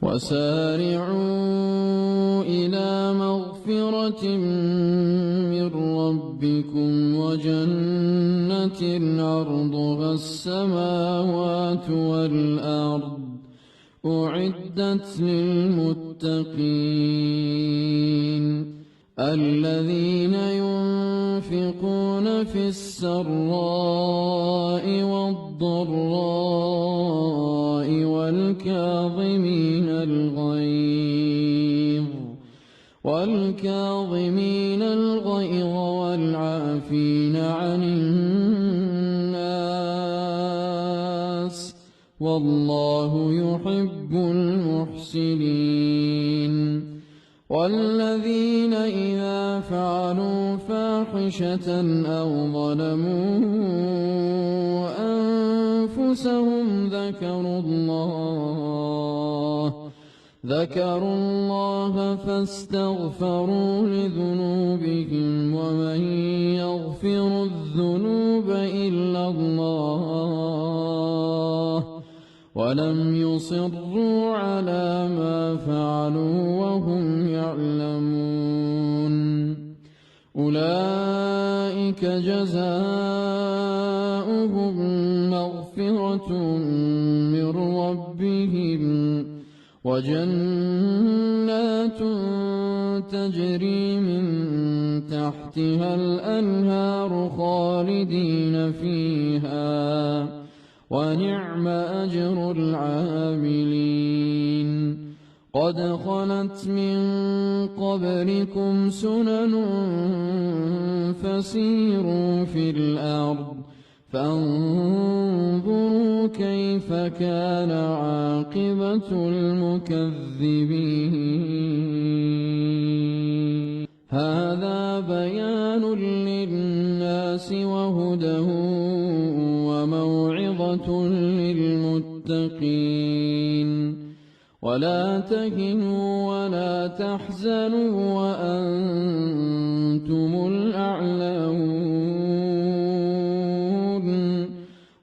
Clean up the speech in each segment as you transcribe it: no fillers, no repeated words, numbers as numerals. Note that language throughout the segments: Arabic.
وسارعوا إلى مغفرة من ربكم وجنة عرضها السماوات والأرض أعدت للمتقين الذين ينفقون في السراء والضراء والكاظمين الغيظ والعافين عن الناس والله يحب المحسنين والذين إذا فعلوا فاحشة أو ظلموا أنفسهم ذكروا الله فاستغفروا لذنوبهم ومن يغفر الذنوب إلا الله ولم يصروا على ما فعلوا وهم يعلمون أولئك جزاؤهم مغفرة من ربهم وجنات تجري من تحتها الأنهار خالدين فيها ونعم أجر العاملين قد خلت من قبلكم سنن فسيروا في الأرض فانظروا كيف كان عاقبة المكذبين هذا بيان للناس وهدى وموعظة للمتقين ولا تهنوا ولا تحزنوا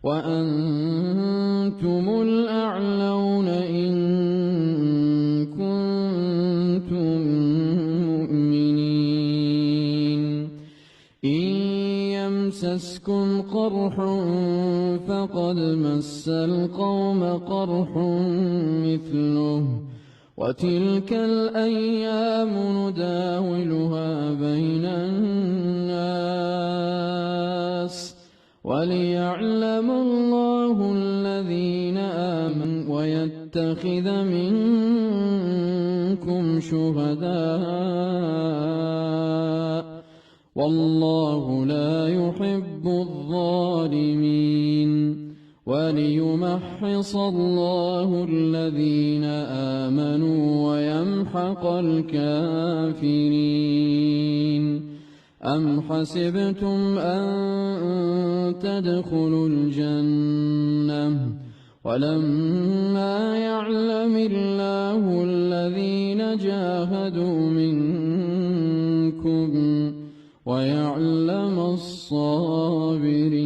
وأنتم الأعلون إن كنتم مؤمنين إن يمسسكم قرح فقد مس القوم قرح مثله وتلك الأيام نداولها بين الناس وليعلم الله الذين آمنوا ويتخذ منكم شهداء والله لا يحب الظالمين وليمحص الله الذين آمنوا ويمحق الكافرين أم حسبتم أن تدخلوا الجنة ولما يعلم الله الذين جاهدوا منكم ويعلم الصابرين